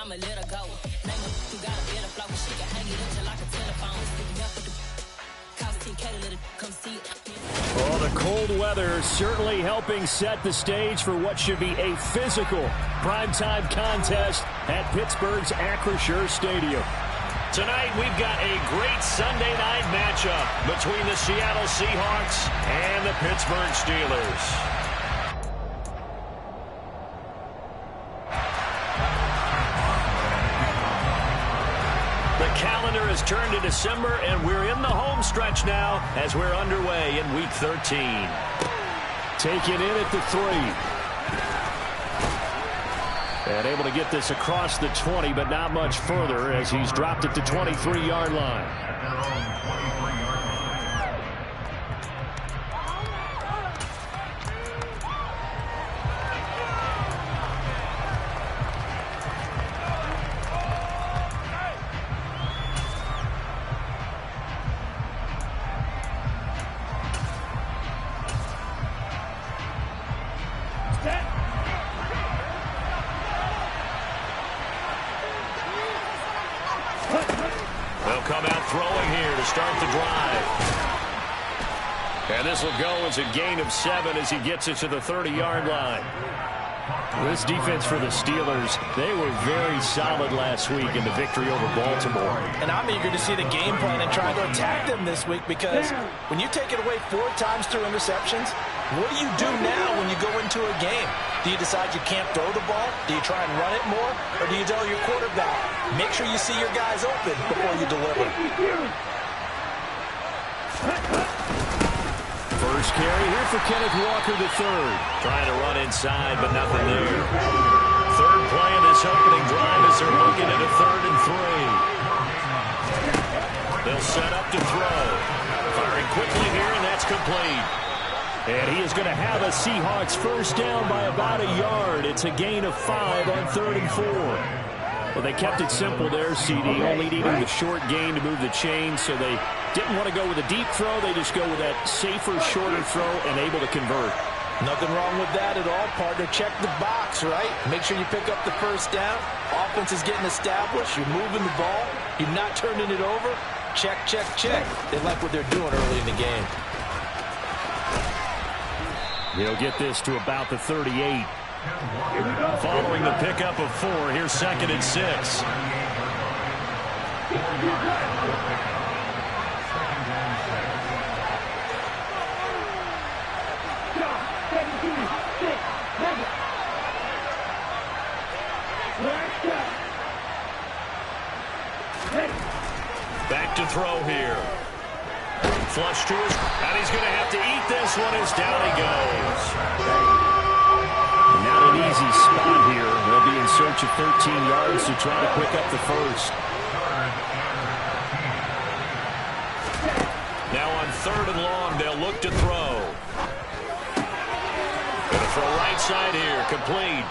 I'ma let her go. Name her, you got a better flow. She can hang it up just like a telephone. Sticking up with the cause TK to let it come see it. Well, the cold weather certainly helping set the stage for what should be a physical primetime contest at Pittsburgh's Acrisure Stadium. Tonight, we've got a great Sunday night matchup between the Seattle Seahawks and the Pittsburgh Steelers. The calendar has turned to December, and we're in the home stretch now as we're underway in Week 13. Taken in at the 3. And able to get this across the 20, but not much further as he's dropped it to 23-yard line. They'll come out throwing here to start the drive. And this will go as a gain of 7 as he gets it to the 30-yard line. This defense for the Steelers, they were very solid last week in the victory over Baltimore. And I'm eager to see the game plan and try to attack them this week, because when you take it away 4 times through interceptions, what do you do now when you go into a game? Do you decide you can't throw the ball? Do you try and run it more? Or do you tell your quarterback, make sure you see your guys open before you deliver? First carry here for Kenneth Walker III. Trying to run inside, but nothing there. Third play of this opening drive as they're looking at a 3rd and 3. They'll set up to throw. Firing quickly here, and that's complete. And he is going to have a Seahawks first down by about a yard. It's a gain of 5 on 3rd and 4. Well, they kept it simple there, CD, only needing the short gain to move the chain, so they didn't want to go with a deep throw. They just go with that safer, shorter throw and able to convert. Nothing wrong with that at all, partner. Check the box, right? Make sure you pick up the first down. Offense is getting established. You're moving the ball. You're not turning it over. Check, check, check. They like what they're doing early in the game. He'll get this to about the 38. Following the pickup of 4, here's 2nd and 6. Back to throw here. Flush to his, and he's going to have to eat this one as down he goes. Not an easy spot here. They'll be in search of 13 yards to try to pick up the first. Now on 3rd and long, they'll look to throw. Going to throw right side here, complete.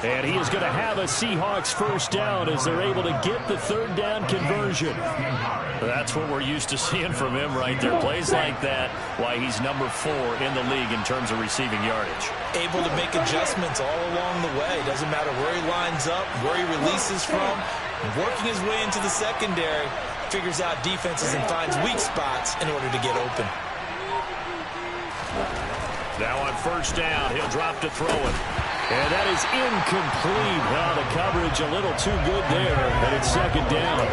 And he is going to have a Seahawks first down as they're able to get the 3rd down conversion. That's what we're used to seeing from him right there. Plays like that, why he's number 4 in the league in terms of receiving yardage. Able to make adjustments all along the way. Doesn't matter where he lines up, where he releases from. Working his way into the secondary, figures out defenses and finds weak spots in order to get open. Now on first down, he'll drop to throw it. And that is incomplete. Well, the coverage a little too good there, and it's 2nd down.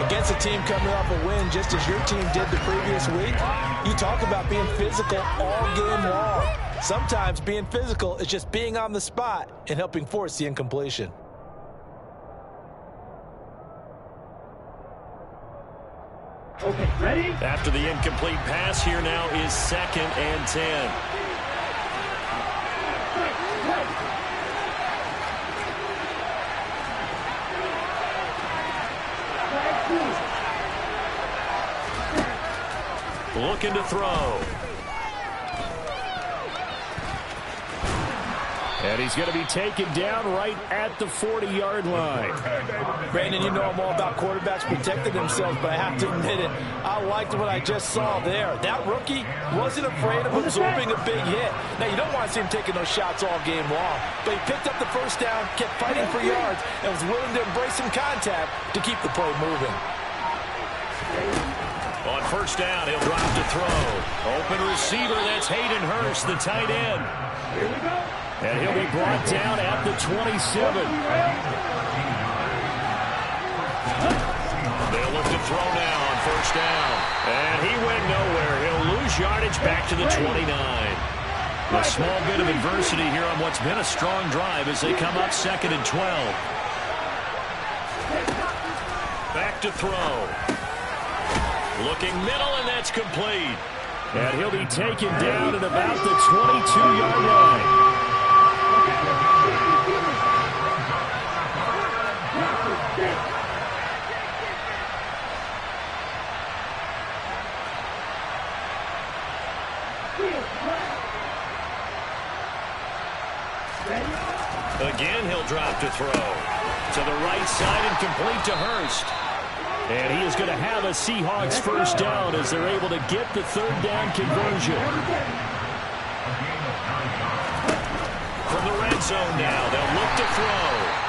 Against a team coming off a win, just as your team did the previous week, you talk about being physical all game long. Sometimes being physical is just being on the spot and helping force the incompletion. Okay, ready? After the incomplete pass, here now is 2nd and 10. Looking to throw. And he's going to be taken down right at the 40-yard line. Brandon, you know I'm all about quarterbacks protecting themselves, but I have to admit it, I liked what I just saw there. That rookie wasn't afraid of absorbing a big hit. Now, you don't want to see him taking those shots all game long, but he picked up the first down, kept fighting for yards, and was willing to embrace some contact to keep the play moving. On first down, he'll drop to throw. Open receiver, that's Hayden Hurst, the tight end. Here we go. And he'll be brought down at the 27. They'll look to throw now on first down. And he went nowhere. He'll lose yardage back to the 29. A small bit of adversity here on what's been a strong drive as they come up 2nd and 12. Back to throw. Looking middle, and that's complete. And he'll be taken down at about the 22-yard line. Again, he'll drop to throw. To the right side and complete to Hurst. And he is going to have a Seahawks first down as they're able to get the 3rd down conversion. From the red zone now, they'll look to throw.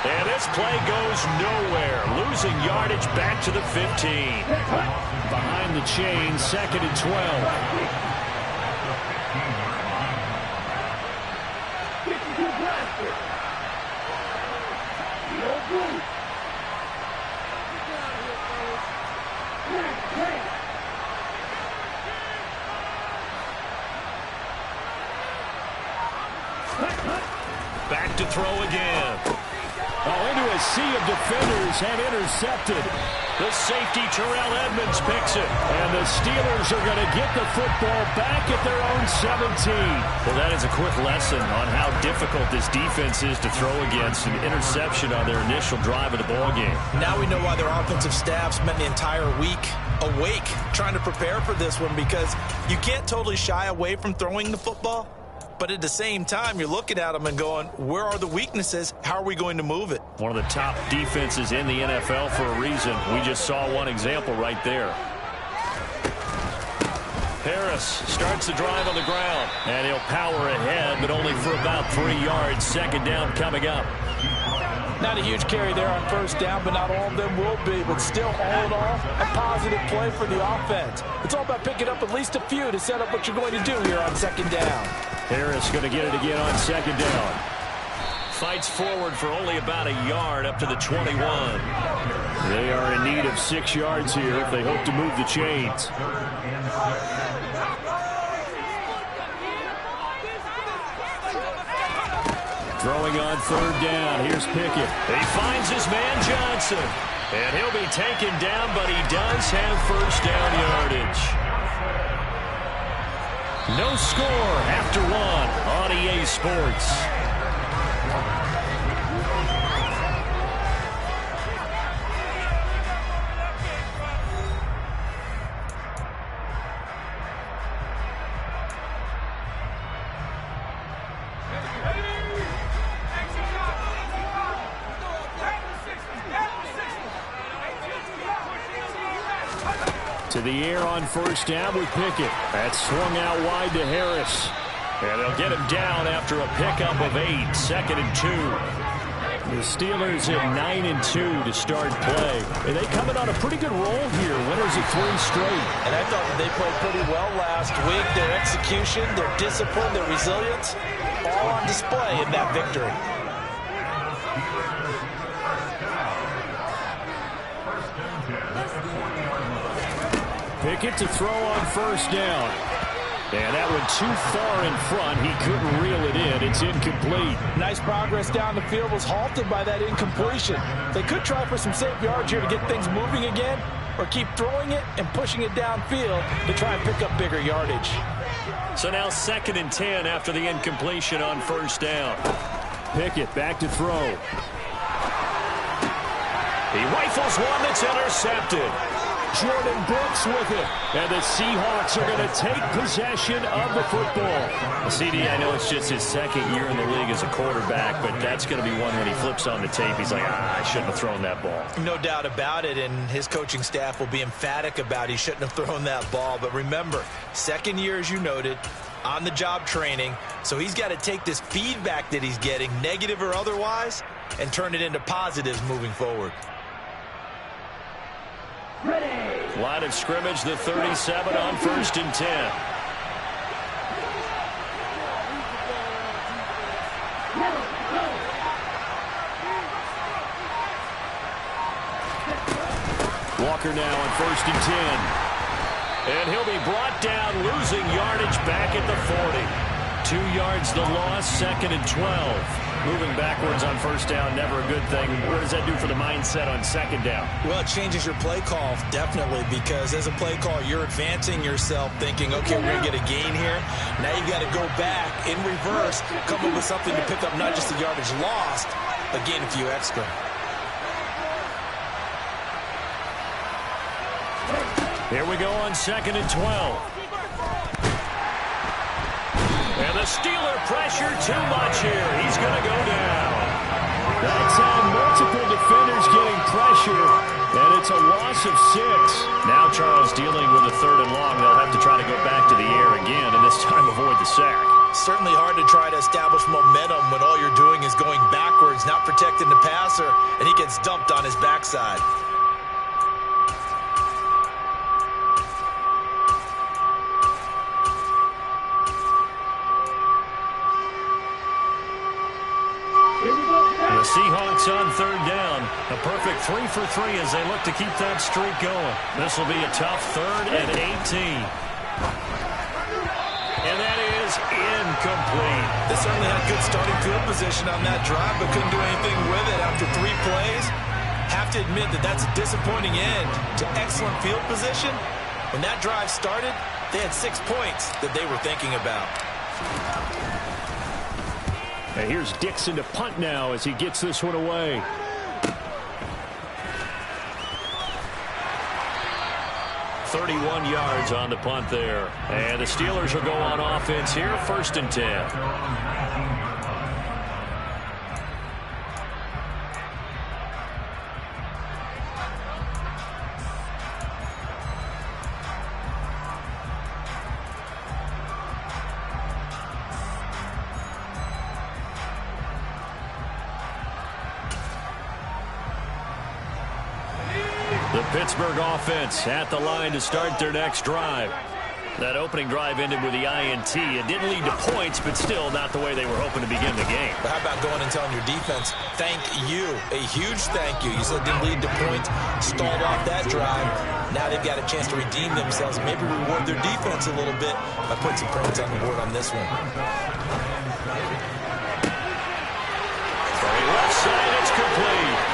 And this play goes nowhere. Losing yardage back to the 15. Behind the chain, 2nd and 12. Back to throw again. Oh, into a sea of defenders and intercepted. The safety, Terrell Edmonds, picks it. And the Steelers are going to get the football back at their own 17. Well, that is a quick lesson on how difficult this defense is to throw against. An interception on their initial drive of the ballgame. Now we know why their offensive staff spent the entire week awake trying to prepare for this one, because you can't totally shy away from throwing the football. But at the same time, you're looking at them and going, where are the weaknesses? How are we going to move it? One of the top defenses in the NFL for a reason. We just saw one example right there. Harris starts the drive on the ground. And he'll power ahead, but only for about 3 yards. 2nd down coming up. Not a huge carry there on first down, but not all of them will be. But still, all in all, a positive play for the offense. It's all about picking up at least a few to set up what you're going to do here on 2nd down. Harris going to get it again on 2nd down. Fights forward for only about a yard up to the 21. They are in need of 6 yards here if they hope to move the chains. Throwing on 3rd down. Here's Pickett. He finds his man Johnson. And he'll be taken down, but he does have first down yardage. No score after 1 on EA Sports. To the air on first down with Pickett. That's swung out wide to Harris. And they'll get him down after a pickup of 8. 2nd and 2. The Steelers at 9 and 2 to start play. And they coming on a pretty good roll here. Winners of 3 straight. And I thought they played pretty well last week. Their execution, their discipline, their resilience, all on display in that victory. Pickett to throw on first down. And that one too far in front. He couldn't reel it in. It's incomplete. Nice progress down the field, was halted by that incompletion. They could try for some safe yards here to get things moving again, or keep throwing it and pushing it downfield to try and pick up bigger yardage. So now 2nd and 10 after the incompletion on first down. Pickett back to throw. He rifles one that's intercepted. Jordan Brooks with it. And the Seahawks are going to take possession of the football. CD, I know it's just his second year in the league as a quarterback, but that's going to be one when he flips on the tape. He's like, I shouldn't have thrown that ball. No doubt about it, and his coaching staff will be emphatic about he shouldn't have thrown that ball. But remember, second year, as you noted, on-the-job training, so he's got to take this feedback that he's getting, negative or otherwise, and turn it into positives moving forward. Ready. Line of scrimmage, the 37 on 1st and 10. Walker now on 1st and 10. And he'll be brought down, losing yardage back at the 40. 2 yards the loss, 2nd and 12. Moving backwards on 1st down, never a good thing. What does that do for the mindset on 2nd down? Well, it changes your play call, definitely, because as a play call, you're advancing yourself, thinking, okay, we're going to get a gain here. Now you've got to go back in reverse, come up with something to pick up not just the yardage lost, but gain a few extra. Here we go on 2nd and 12. And the Steeler pressure too much here. He's going to go down. That's how multiple defenders getting pressure. And it's a loss of 6. Now Charles dealing with a 3rd and long. They'll have to try to go back to the air again, and this time avoid the sack. Certainly hard to try to establish momentum when all you're doing is going backwards, not protecting the passer, and he gets dumped on his backside. The Seahawks on 3rd down. A perfect 3 for 3 as they look to keep that streak going. This will be a tough 3rd and 18. And that is incomplete. They certainly had good starting field position on that drive, but couldn't do anything with it after 3 plays. Have to admit that that's a disappointing end to excellent field position. When that drive started, they had 6 points that they were thinking about. And here's Dixon to punt now as he gets this one away. .31 yards on the punt there. And the Steelers will go on offense here, 1st and 10. The Pittsburgh offense at the line to start their next drive. That opening drive ended with the INT. It didn't lead to points, but still not the way they were hoping to begin the game. But how about going and telling your defense, thank you, a huge thank you. You said it didn't lead to points, stalled off that drive. Now they've got a chance to redeem themselves, maybe reward their defense a little bit by putting some points on the board on this one. Left side, it's complete.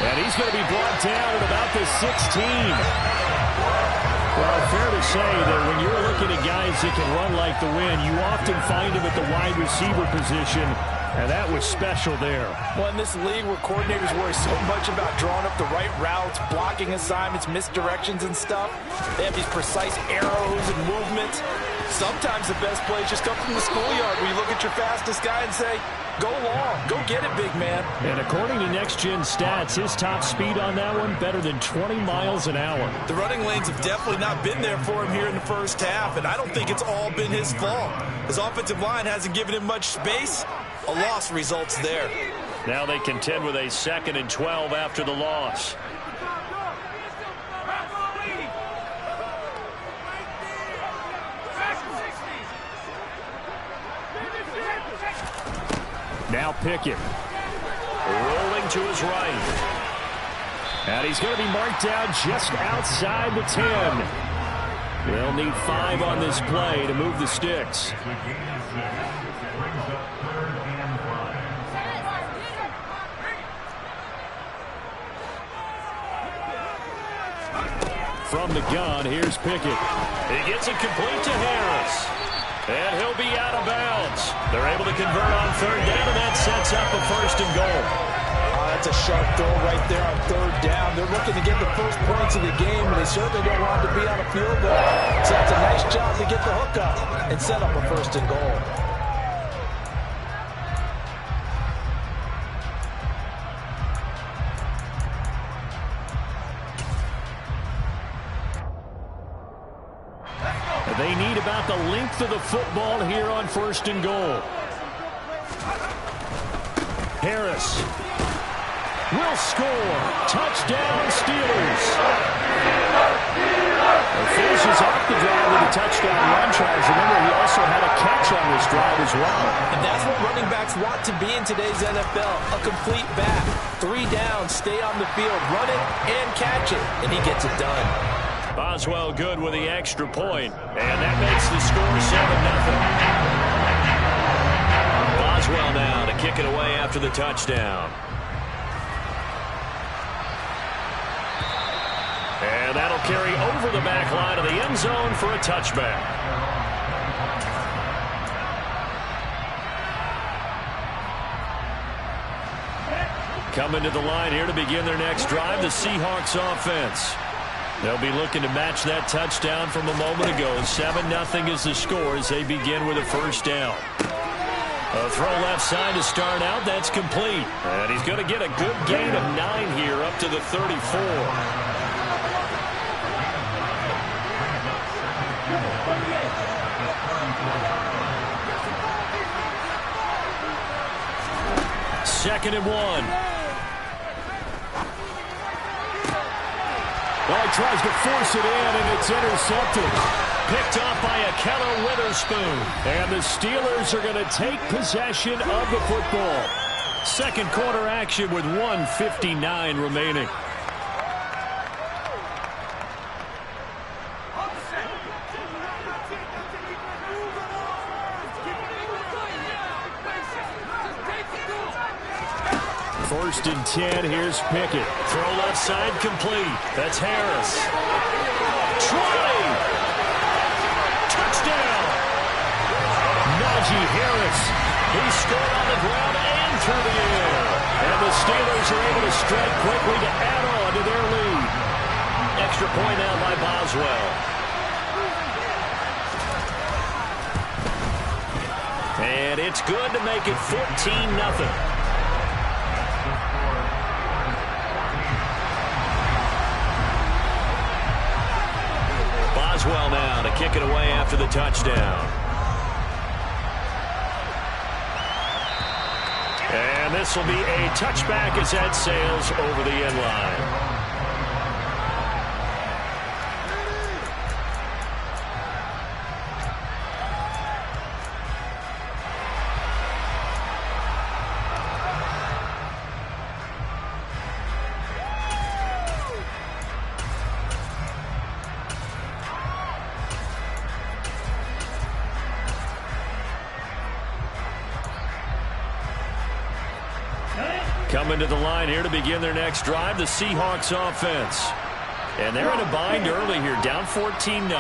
And he's going to be brought down at about the 16. Well, fair to say that when you're looking at guys that can run like the wind, you often find them at the wide receiver position, and that was special there. Well, in this league where coordinators worry so much about drawing up the right routes, blocking assignments, misdirections and stuff, they have these precise arrows and movements. Sometimes the best plays just come from the schoolyard where you look at your fastest guy and say, go long, go get it, big man. And according to Next Gen Stats, his top speed on that one, better than 20 miles an hour. The running lanes have definitely not been there for him here in the first half, and I don't think it's all been his fault. His offensive line hasn't given him much space. A loss results there. Now they contend with a 2nd and 12 after the loss. Now Pickett, rolling to his right. And he's going to be marked down just outside the 10. They'll need 5 on this play to move the sticks. From the gun, here's Pickett. He gets it complete to Harris. And he'll be out of bounds. They're able to convert on 3rd down, and that sets up a 1st and goal. Oh, that's a sharp throw right there on third down. They're looking to get the first points of the game, and they certainly don't want to be on a field goal. So that's a nice job to get the hook up and set up a first and goal. They need about the length of the football here on first and goal. Harris will score. Touchdown, Steelers. Finishes off the drive with a touchdown run, Charles. Remember, he also had a catch on this drive as well. And that's what running backs want to be in today's NFL, a complete back. 3 downs, stay on the field, run it and catch it, and he gets it done. Boswell good with the extra point, and that makes the score 7-0. Boswell now to kick it away after the touchdown. And that'll carry over the back line of the end zone for a touchback. Coming to the line here to begin their next drive, the Seahawks offense. They'll be looking to match that touchdown from a moment ago. 7-0 is the score as they begin with a first down. A throw left side to start out. That's complete. And he's going to get a good gain of 9 here up to the 34. Second and 1. Well, he tries to force it in, and it's intercepted. Picked off by Ahkello Witherspoon. And the Steelers are going to take possession of the football. Second quarter action with 1:59 remaining. First and 10, here's Pickett. Throw left side complete. That's Harris. Trolley! Touchdown! Najee Harris. He scored on the ground and through the air. And the Steelers are able to strike quickly to add on to their lead. Extra point out by Boswell. And it's good to make it 14-0. Boswell now to kick it away after the touchdown. And this will be a touchback as that sails over the end line. Coming to the line here to begin their next drive, the Seahawks offense. And they're in a bind early here, down 14-0.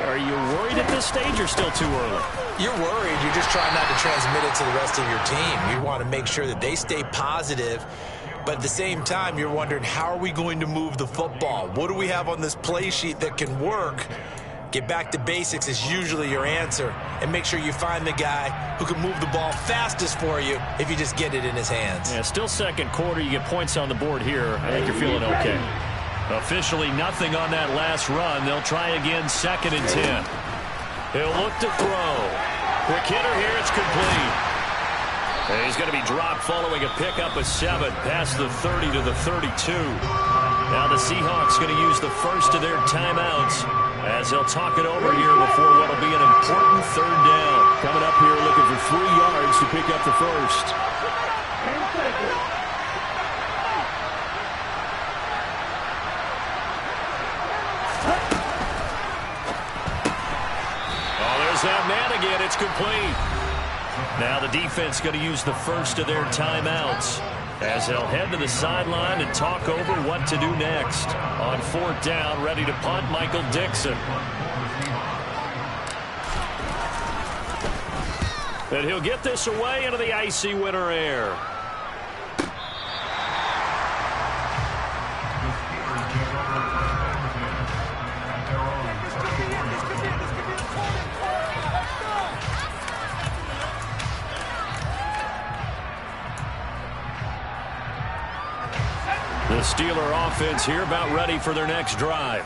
Are you worried at this stage or still too early? You're worried. You're just trying not to transmit it to the rest of your team. You want to make sure that they stay positive. But at the same time, you're wondering, how are we going to move the football? What do we have on this play sheet that can work? Get back to basics is usually your answer. And make sure you find the guy who can move the ball fastest for you if you just get it in his hands. Yeah, still second quarter. You get points on the board here. I think you're feeling okay. Officially nothing on that last run. They'll try again, 2nd and 10. He'll look to throw. Quick hitter here. It's complete. And he's going to be dropped following a pickup of 7 past the 30 to the 32. Now the Seahawks going to use the first of their timeouts as they'll talk it over here before what will be an important 3rd down. Coming up here looking for 3 yards to pick up the first. Oh, there's that man again. It's complete. Now the defense going to use the first of their timeouts as they'll head to the sideline and talk over what to do next. On 4th down, ready to punt, Michael Dixon. And he'll get this away into the icy winter air. The Steeler offense here about ready for their next drive.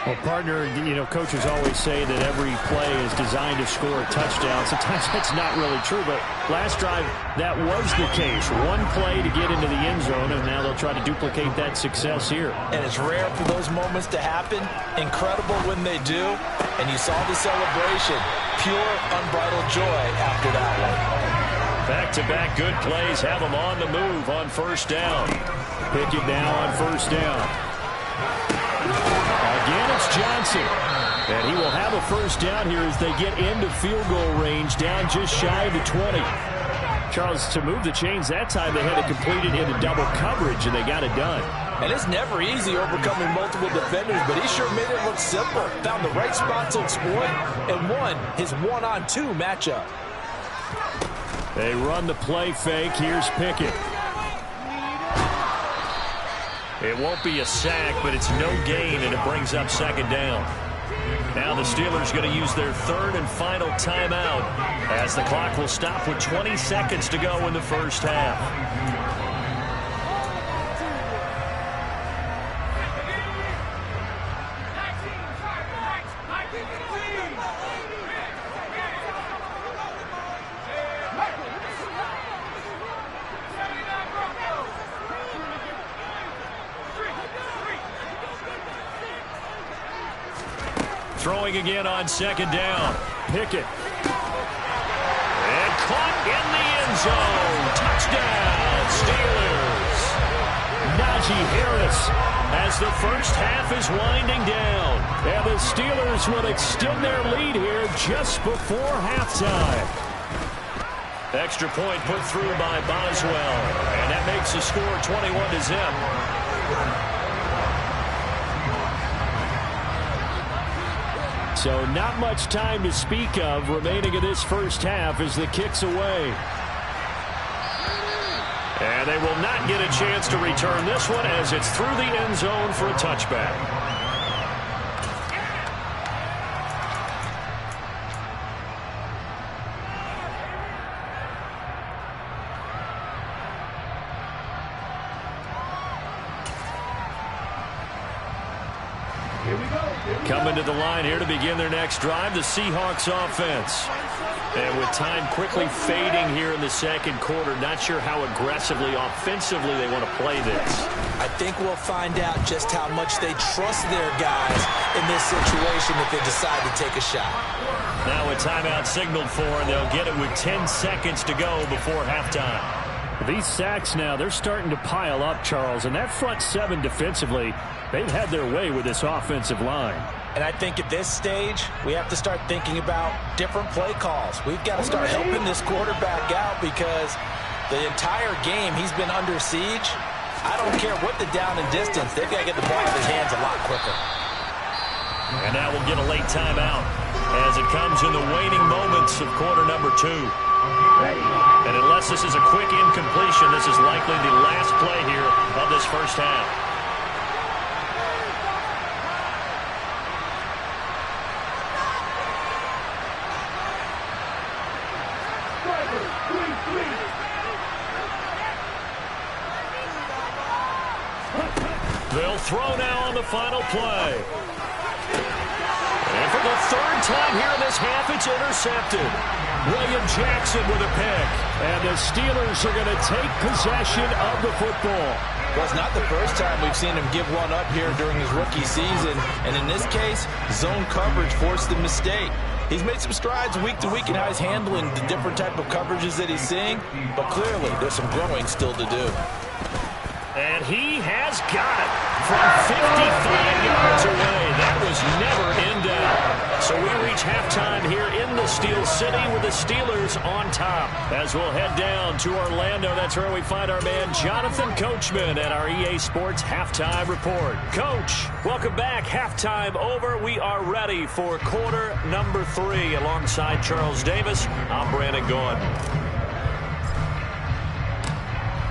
Well, partner, coaches always say that every play is designed to score a touchdown. Sometimes that's not really true, but last drive, that was the case. One play to get into the end zone, and now they'll try to duplicate that success here. And it's rare for those moments to happen. Incredible when they do. And you saw the celebration. Pure, unbridled joy after that one. Back-to-back good plays have them on the move on first down. Pickett now on first down. Again, it's Johnson. And he will have a first down here as they get into field goal range, down just shy of the 20. Charles, to move the chains that time, they had to complete it into double coverage, and they got it done. And it's never easy overcoming multiple defenders, but he sure made it look simple. Found the right spot to exploit and won his one-on-two matchup. They run the play fake. Here's Pickett. It won't be a sack, but it's no gain, and it brings up second down. Now the Steelers going to use their third and final timeout as the clock will stop with 20 seconds to go in the first half. Throwing again on second down. Pickett. And caught in the end zone. Touchdown, Steelers. Najee Harris as the first half is winding down. And the Steelers will extend their lead here just before halftime. Extra point put through by Boswell. And that makes the score 21-0. So not much time to speak of remaining in this first half as the kick's away. And they will not get a chance to return this one as it's through the end zone for a touchback. Coming to the line here to begin their next drive, the Seahawks offense. And with time quickly fading here in the second quarter, not sure how aggressively, offensively they want to play this. I think we'll find out just how much they trust their guys in this situation if they decide to take a shot. Now a timeout signaled for, and they'll get it with 10 seconds to go before halftime. These sacks now, they're starting to pile up, Charles. And that front seven defensively, they've had their way with this offensive line. And I think at this stage, we have to start thinking about different play calls. We've got to start helping this quarterback out because the entire game he's been under siege. I don't care what the down and distance. They've got to get the ball in his hands a lot quicker. And now we'll get a late timeout as it comes in the waning moments of quarter number 2. And unless this is a quick incompletion, this is likely the last play here of this first half. They'll throw now on the final play. And for the third time here in this half, it's intercepted. William Jackson with a pick. And the Steelers are going to take possession of the football. Well, it's not the first time we've seen him give one up here during his rookie season. And in this case, zone coverage forced the mistake. He's made some strides week to week in how he's handling the different type of coverages that he's seeing. But clearly, there's some growing still to do. And he has got it from 55 yards away. That was never in doubt. So we reach halftime here in the Steel City with the Steelers on top. As we'll head down to Orlando, that's where we find our man Jonathan Coachman at our EA Sports Halftime Report. Coach, welcome back. Halftime over. We are ready for quarter number 3. Alongside Charles Davis, I'm Brandon Gordon.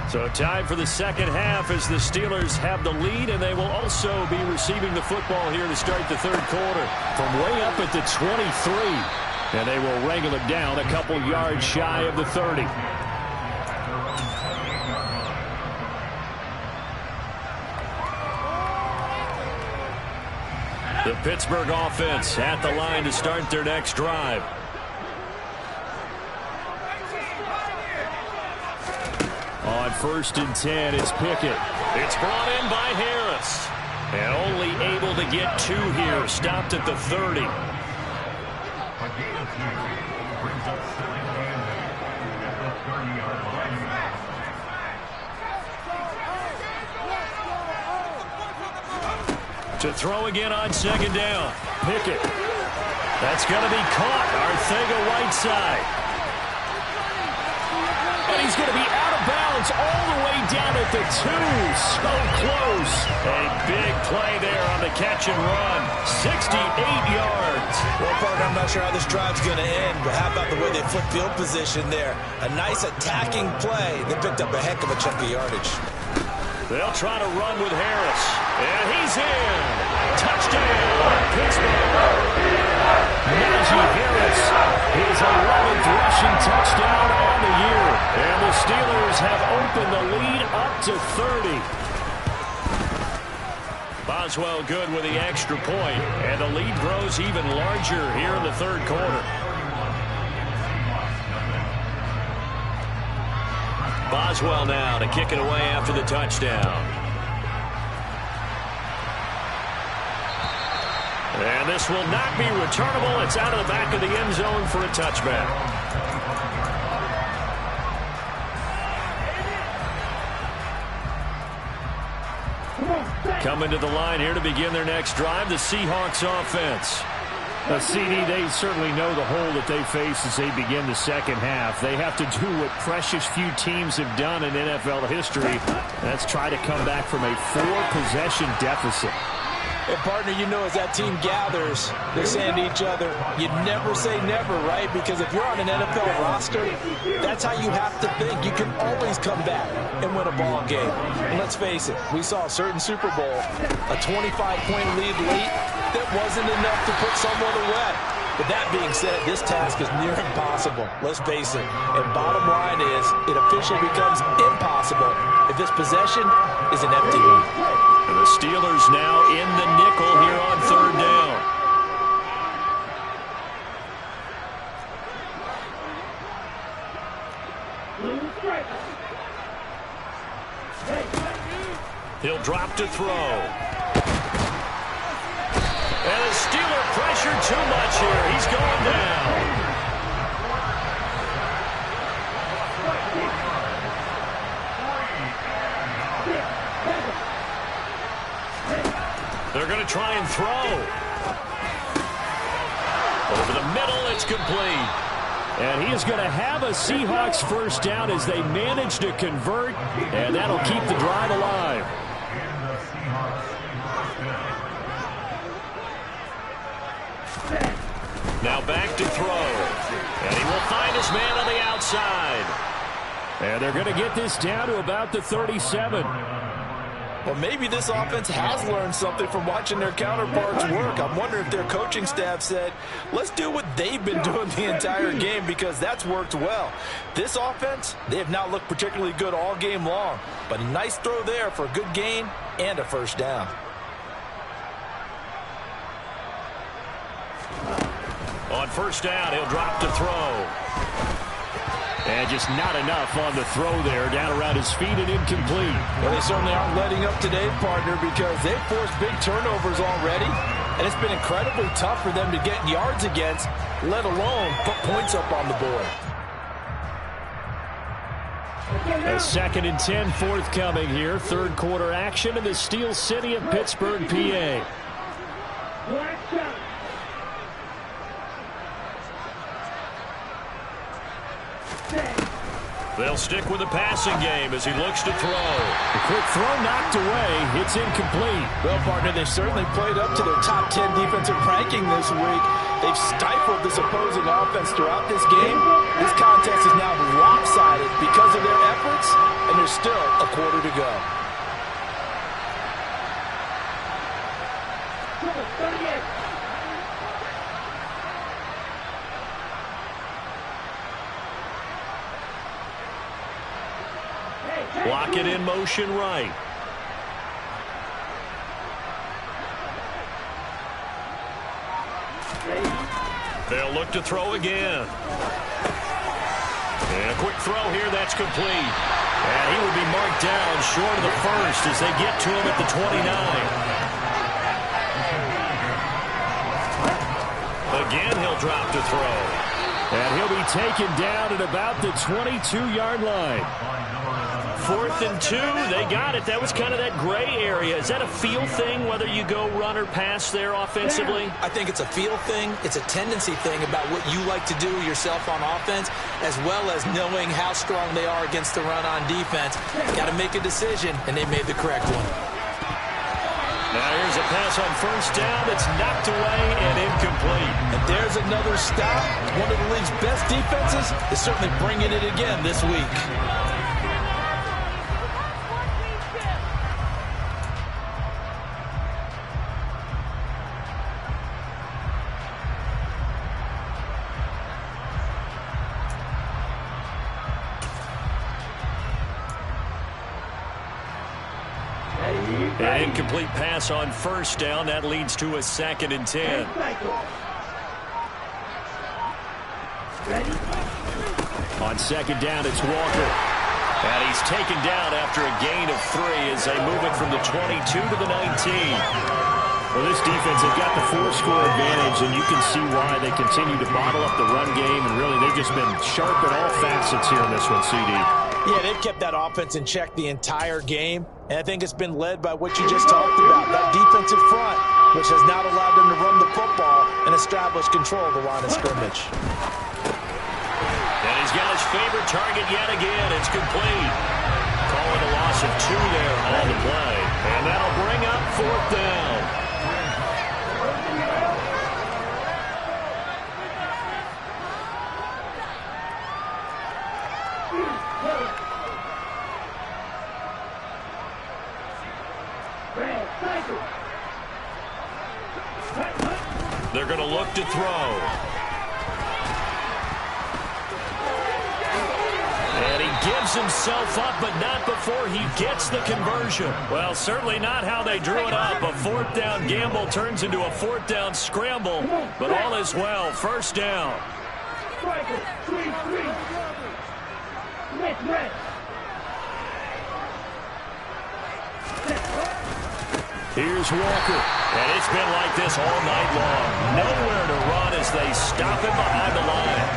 So time for the second half as the Steelers have the lead, and they will also be receiving the football here to start the third quarter from way up at the 23. And they will wrangle it down a couple yards shy of the 30. The Pittsburgh offense at the line to start their next drive. On 1st and 10, it's Pickett. It's brought in by Harris. And only able to get 2 here. Stopped at the 30. To throw again on 2nd down. Pickett. That's going to be caught. Arcega-Whiteside. And he's going to be out of bounds all the way down at the 2. So close. A big play there on the catch and run. 68 yards. Well, partner, I'm not sure how this drive's going to end, but how about the way they flip field position there? A nice attacking play. They picked up a heck of a chunk of yardage. They'll try to run with Harris. And he's in. Touchdown, Pittsburgh. Najee Harris, his 11th rushing touchdown on the year. And the Steelers have opened the lead up to 30. Boswell good with the extra point. And the lead grows even larger here in the 3rd quarter. Boswell now to kick it away after the touchdown. And this will not be returnable. It's out of the back of the end zone for a touchback. Coming to the line here to begin their next drive, the Seahawks offense. CD, they certainly know the hole that they face as they begin the 2nd half. They have to do what precious few teams have done in NFL history. That's try to come back from a 4-possession deficit. And, partner, you know as that team gathers, they're saying to each other, you never say never, right? Because if you're on an NFL roster, that's how you have to think. You can always come back and win a ball game. And let's face it, we saw a certain Super Bowl, a 25-point lead late, that wasn't enough to put someone away. But that being said, this task is near impossible. Let's face it. And bottom line is, it officially becomes impossible if this possession is an empty one. And the Steelers now in the nickel here on 3rd down. He'll drop to throw. And the Steeler pressure too much here. He's going down. They're going to try and throw. Over the middle, it's complete. And he is going to have a Seahawks 1st down as they manage to convert, and that'll keep the drive alive. Now back to throw. And he will find his man on the outside. And they're going to get this down to about the 37. Well, maybe this offense has learned something from watching their counterparts work. I'm wondering if their coaching staff said, let's do what they've been doing the entire game, because that's worked well. This offense, they have not looked particularly good all game long, but a nice throw there for a good gain and a 1st down. On 1st down, he'll drop to throw. And just not enough on the throw there, down around his feet and incomplete. Well, they certainly aren't letting up today, partner, because they've forced big turnovers already, and it's been incredibly tough for them to get yards against, let alone put points up on the board. A 2nd and 10 forthcoming here. 3rd quarter action in the Steel City of Pittsburgh, PA. They'll stick with the passing game as he looks to throw. The quick throw knocked away. It's incomplete. Well, partner, they've certainly played up to their top 10 defensive ranking this week. They've stifled this opposing offense throughout this game. This contest is now lopsided because of their efforts, and there's still a quarter to go. Block it in motion right. They'll look to throw again. And a quick throw here, that's complete. And he will be marked down short of the first as they get to him at the 29. Again, he'll drop to throw. And he'll be taken down at about the 22-yard line. 4th and 2, they got it. That was kind of that gray area. Is that a feel thing, whether you go run or pass there offensively? I think it's a feel thing. It's a tendency thing about what you like to do yourself on offense, as well as knowing how strong they are against the run on defense. Got to make a decision, and they made the correct one. Now here's a pass on first down that's knocked away and incomplete. And there's another stop. One of the league's best defenses is certainly bringing it again this week. An incomplete pass on first down. That leads to a 2nd and 10. On 2nd down, it's Walker. And he's taken down after a gain of 3 as they move it from the 22 to the 19. Well, this defense, they've got the 4-score advantage, and you can see why they continue to bottle up the run game, and really they've just been sharp at all facets here in this one, CD. Yeah, they've kept that offense in check the entire game, and I think it's been led by what you just talked about, that defensive front, which has not allowed them to run the football and establish control of the line of scrimmage. And he's got his favorite target yet again. It's complete. Call it a loss of 2 there on the play. And that'll bring up 4th down. They're going to look to throw. And he gives himself up, but not before he gets the conversion. Well, certainly not how they drew it up. A 4th down gamble turns into a 4th down scramble, but all is well. First down. Here's Walker. And it's been like this all night long. Nowhere to run as they stop him behind the line.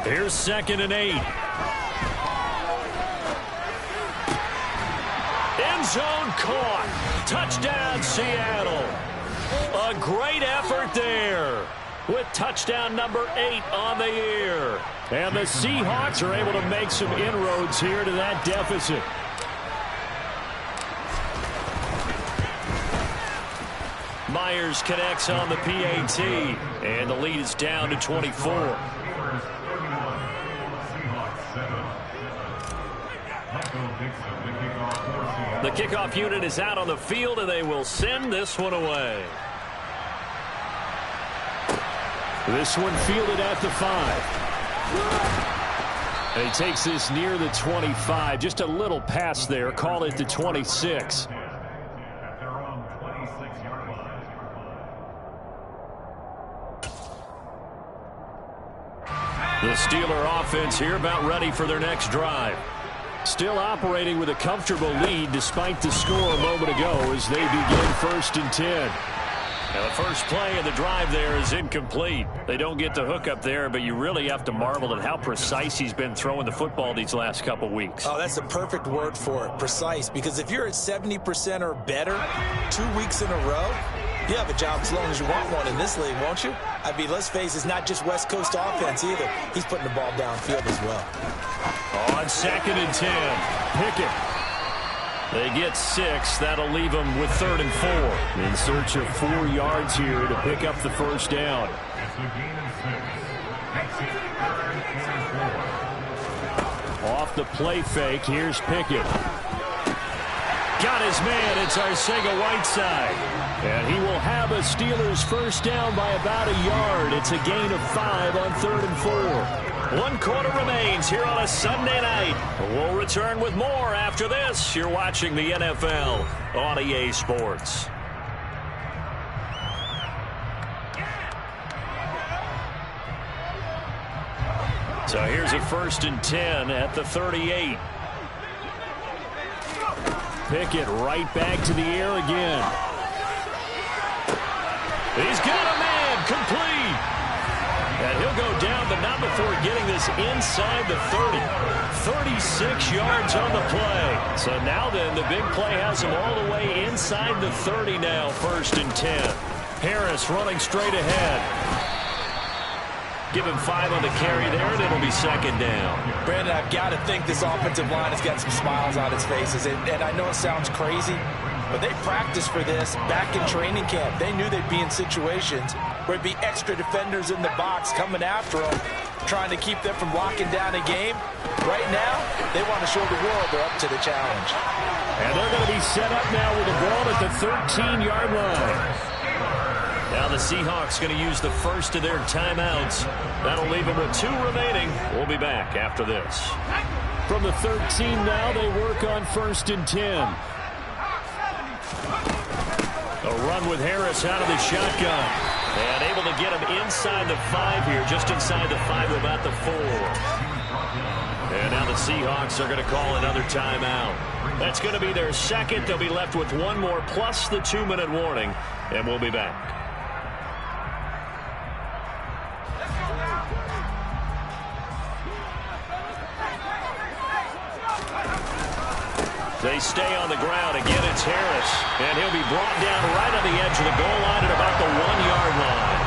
Here's 2nd and 8. End zone caught. Touchdown, Seattle. A great effort there with touchdown number 8 on the year. And the Seahawks are able to make some inroads here to that deficit. Myers connects on the PAT, and the lead is down to 24. The kickoff unit is out on the field, and they will send this one away. This one fielded at the 5. And he takes this near the 25. Just a little pass there. Call it the 26. The Steeler offense here about ready for their next drive. Still operating with a comfortable lead despite the score a moment ago as they begin 1st and 10. Now the first play of the drive there is incomplete. They don't get the hook up there, but you really have to marvel at how precise he's been throwing the football these last couple weeks. Oh, that's the perfect word for it, precise, because if you're at 70% or better 2 weeks in a row, you have a job as long as you want one in this league, won't you? I mean, let's face it, it's not just West Coast offense either. He's putting the ball downfield as well. On 2nd and 10, Pickett. They get 6. That'll leave them with 3rd and 4. In search of 4 yards here to pick up the first down. Off the play fake, here's Pickett. got his man. It's Arcega-Whiteside. And he will have a Steelers first down by about a yard. It's a gain of 5 on 3rd and 4. 1 quarter remains here on a Sunday night. We'll return with more after this. You're watching the NFL on EA Sports. So here's a 1st and 10 at the 38. Pickett right back to the air again. He's got a man, complete. And he'll go down, but not before getting this inside the 30. 36 yards on the play. So now then, the big play has him all the way inside the 30 now, 1st and 10. Harris running straight ahead. Give him 5 on the carry there, and it'll be 2nd down. Brandon, I've got to think this offensive line has got some smiles on its faces. And I know it sounds crazy, but they practiced for this back in training camp. They knew they'd be in situations where it'd be extra defenders in the box coming after them, trying to keep them from locking down a game. Right now, they want to show the world they're up to the challenge. And they're going to be set up now with the ball at the 13-yard line. Now the Seahawks going to use the first of their timeouts. That'll leave them with 2 remaining. We'll be back after this. From the 13 now, they work on 1st and 10. A run with Harris out of the shotgun. And able to get him inside the 5 here, just inside the 5 to about the 4. And now the Seahawks are going to call another timeout. That's going to be their 2nd. They'll be left with 1 more plus the 2-minute warning. And we'll be back. They stay on the ground. Again, it's Harris. And he'll be brought down right on the edge of the goal line at about the 1-yard line.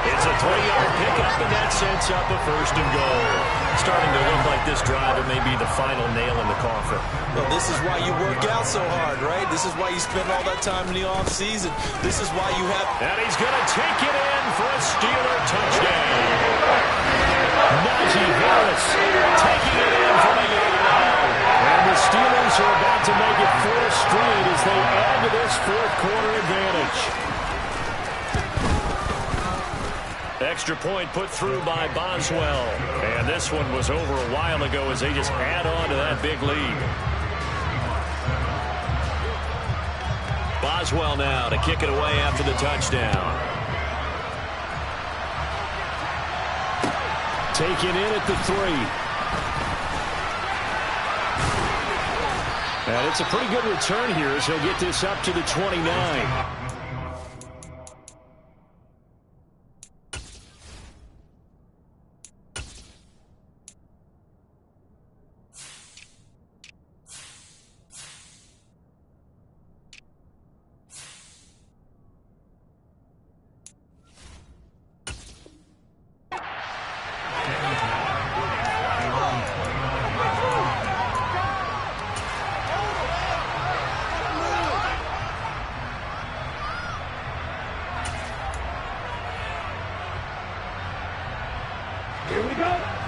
It's a 3-yard pickup, and that sets up a 1st and goal. Starting to look like this drive, it may be the final nail in the coffin. Well, this is why you work out so hard, right? This is why you spend all that time in the offseason. This is why you have... And he's going to take it in for a Steeler touchdown. Najee Harris taking it in from the yard line. And the Steelers are about to make it 4 straight as they add to this 4th quarter advantage. Extra point put through by Boswell. And this one was over a while ago as they just add on to that big lead. Boswell now to kick it away after the touchdown. Taken in at the 3. And it's a pretty good return here as he'll get this up to the 29.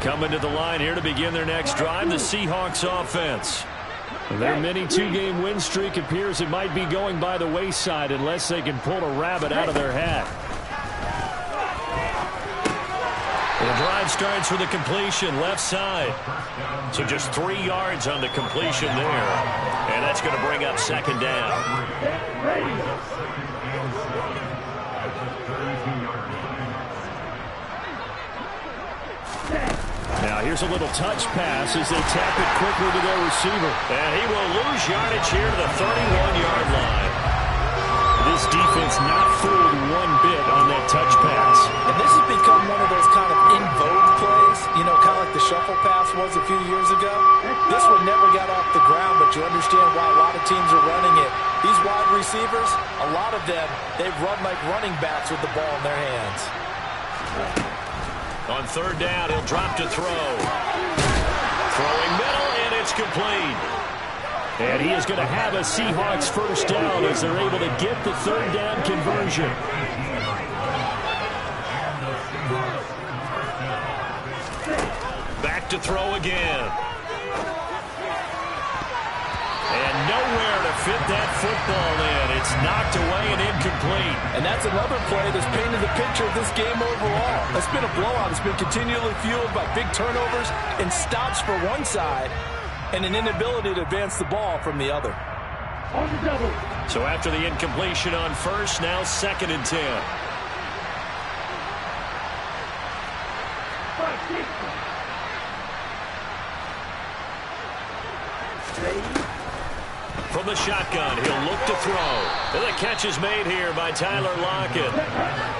Coming to the line here to begin their next drive, the Seahawks offense. Their mini 2-game win streak appears it might be going by the wayside unless they can pull a rabbit out of their hat. The drive starts with a completion left side. So just 3 yards on the completion there. And that's going to bring up 2nd down. Now here's a little touch pass as they tap it quickly to their receiver. And he will lose yardage here to the 31-yard line. This defense not fooled one bit on that touch pass. And this has become one of those kind of in vogue plays, you know, kind of like the shuffle pass was a few years ago. This one never got off the ground, but you understand why a lot of teams are running it. These wide receivers, a lot of them, they run like running backs with the ball in their hands. On 3rd down, he'll drop to throw. Throwing middle, and it's complete. And he is going to have a Seahawks first down as they're able to get the 3rd down conversion. Back to throw again. And nowhere to fit that football in. It's knocked away and incomplete. And that's another play that's painted the picture of this game overall. It's been a blowout. It's been continually fueled by big turnovers and stops for one side and an inability to advance the ball from the other. On the double. So after the incompletion on first, now 2nd and 10. 5, 6. From the shotgun, he'll look to throw. And the catch is made here by Tyler Lockett.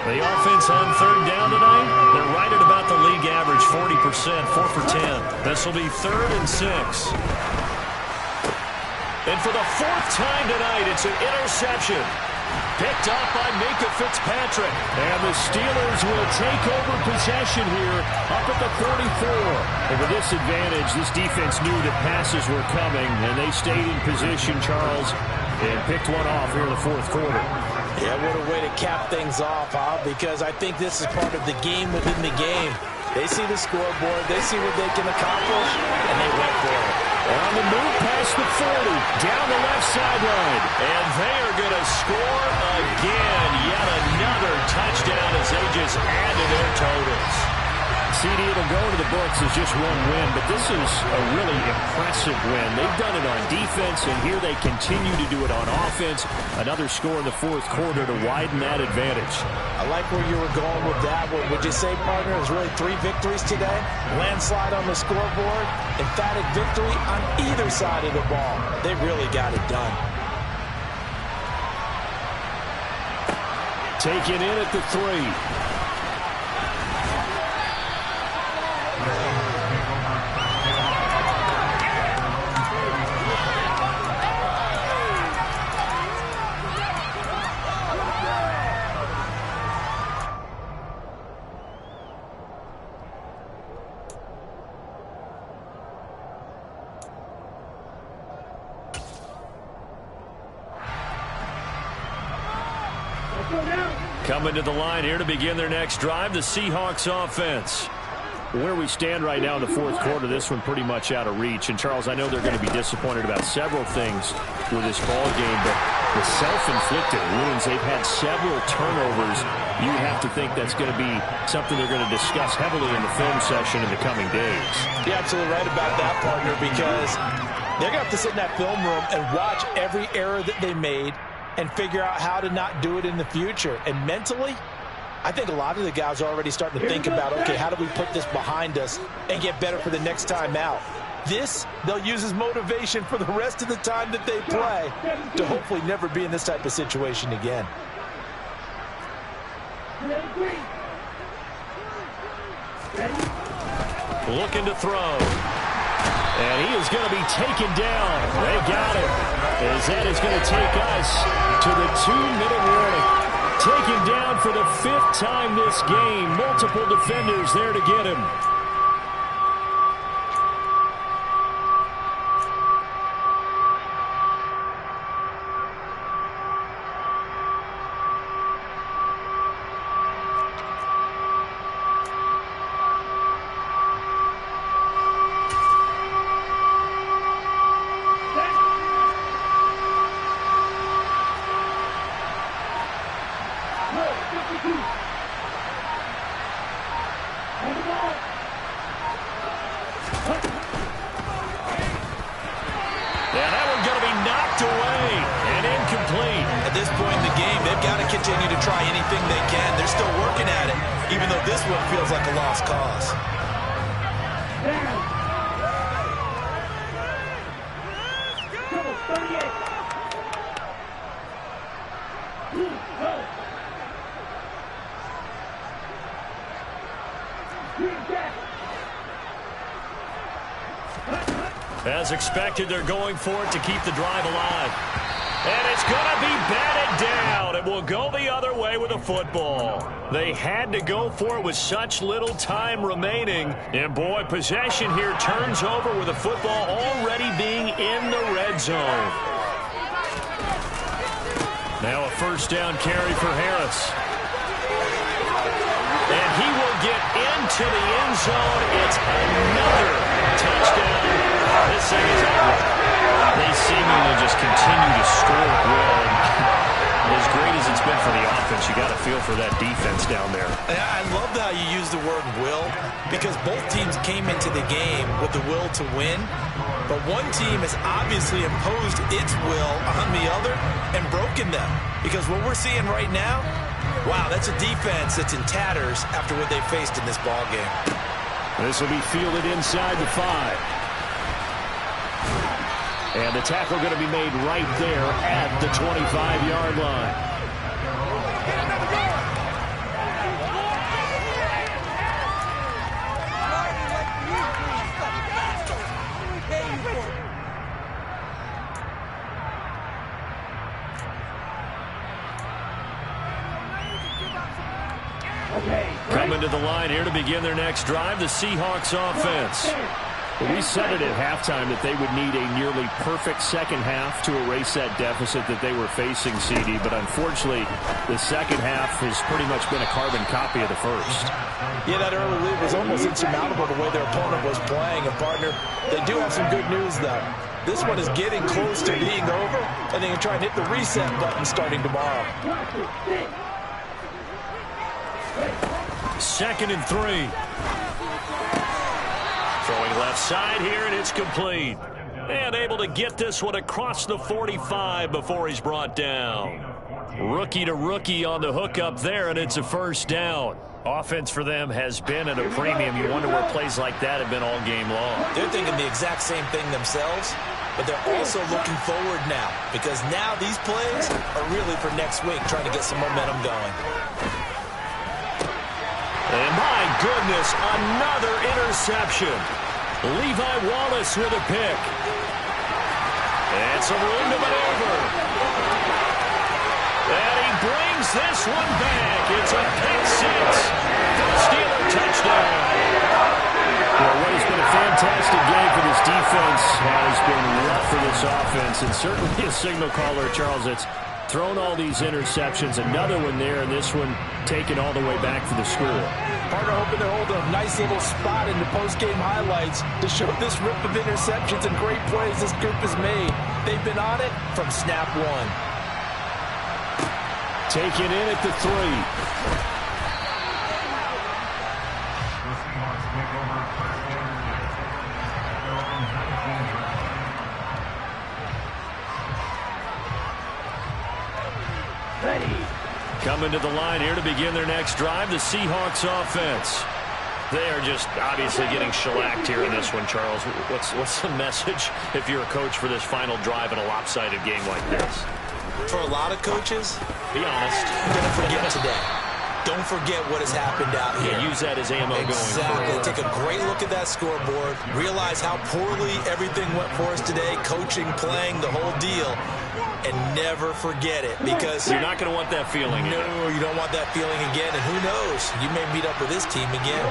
The offense on 3rd down tonight, they're right at about the league average, 40%, 4 for 10. This will be 3rd and 6. And for the 4th time tonight, it's an interception. Picked up by Minkah Fitzpatrick. And the Steelers will take over possession here up at the 44. And with this advantage, this defense knew that passes were coming, and they stayed in position, Charles, and picked one off here in the 4th quarter. Yeah, what a way to cap things off, huh? Because I think this is part of the game within the game. They see the scoreboard, they see what they can accomplish, and they went for it. On the move past the 40, down the left sideline. And they are going to score again. Yet another touchdown as they just add to their totals. CD, it'll go to the books as just one win, but this is a really impressive win. They've done it on defense, and here they continue to do it on offense. Another score in the 4th quarter to widen that advantage. I like where you were going with that. Would you say, partner, it was really 3 victories today? Landslide on the scoreboard, emphatic victory on either side of the ball. They really got it done. Taken in at the 3. Coming to the line here to begin their next drive, the Seahawks offense. Where we stand right now in the 4th quarter, this one pretty much out of reach. And, Charles, I know they're going to be disappointed about several things with this ball game, but the self-inflicted wounds, they've had several turnovers. You would have to think that's going to be something they're going to discuss heavily in the film session in the coming days. You're absolutely right about that, partner, because they're going to have to sit in that film room and watch every error that they made and figure out how to not do it in the future. And mentally, I think a lot of the guys are already starting to think about, okay, how do we put this behind us and get better for the next time out? This, they'll use as motivation for the rest of the time that they play to hopefully never be in this type of situation again. Looking to throw. And he is going to be taken down. They got him. As that is going to take us to the 2-minute warning. Taken down for the 5th time this game. Multiple defenders there to get him. As expected, they're going for it to keep the drive alive. And it's going to be batted down. It will go the other way with a football. They had to go for it with such little time remaining. And, boy, possession here turns over with the football already being in the red zone. Now a 1st down carry for Harris. And he will get into the end zone. It's another touchdown. This thing is over. They seemingly to just continue to score at will. And as great as it's been for the offense, you got to feel for that defense down there. I love how you use the word will, because both teams came into the game with the will to win, but one team has obviously imposed its will on the other and broken them. Because what we're seeing right now, wow, that's a defense that's in tatters after what they faced in this ball game. This will be fielded inside the 5. And the tackle going to be made right there at the 25-yard line. Coming to the line here to begin their next drive, the Seahawks offense. We said it at halftime that they would need a nearly perfect second half to erase that deficit that they were facing, CD. But unfortunately, the second half has pretty much been a carbon copy of the first. Yeah, that early lead was almost insurmountable the way their opponent was playing. And, partner, they do have some good news, though. This one is getting close to being over, and they can try and hit the reset button starting tomorrow. 2nd and 3. Throwing left side here, and it's complete. And able to get this one across the 45 before he's brought down. Rookie to rookie on the hook up there, and it's a first down. Offense for them has been at a premium. You wonder where plays like that have been all game long. They're thinking the exact same thing themselves, but they're also looking forward now, because now these plays are really for next week, trying to get some momentum going. And my goodness, another interception. Levi Wallace with a pick. And some room to maneuver. And he brings this one back. It's a pick 6 for a Steeler touchdown. Well, what has been a fantastic game for this defense has been rough for this offense. And certainly a signal caller, Charles, that's thrown all these interceptions. Another one there, and this one taken all the way back for the score. Partner hoping they're holding a nice little spot in the post-game highlights to show this rip of interceptions and great plays this group has made. They've been on it from snap one. Taken in at the 3. Coming to the line here to begin their next drive, the Seahawks offense. They are just obviously getting shellacked here in this one, Charles. What's the message if you're a coach for this final drive in a lopsided game like this? For a lot of coaches, be honest, don't forget today. Don't forget what has happened out here. Yeah, use that as ammo going forward. Take a great look at that scoreboard. Realize how poorly everything went for us today. Coaching, playing, the whole deal. And never forget it, because you're not going to want that feeling again. No, you don't want that feeling again. And who knows? You may meet up with this team again.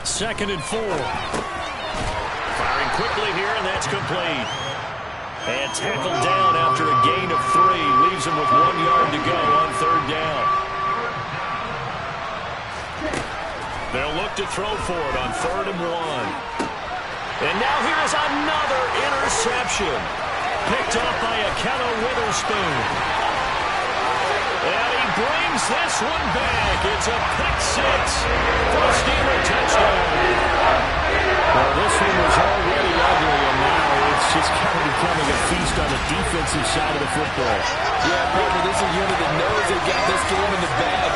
Second and 4. Firing quickly here, and that's complete. And tackled down after a gain of 3. Leaves him with 1 yard to go on 3rd down. They'll look to throw for it on 3rd and 1. And now here is another interception. Picked up by Ahkello Witherspoon. And he brings this one back. It's a pick 6 for a Steeler touchdown. Well, this one was already ugly, and now it's just kind of becoming a feast on the defensive side of the football. Yeah, partner, this is a unit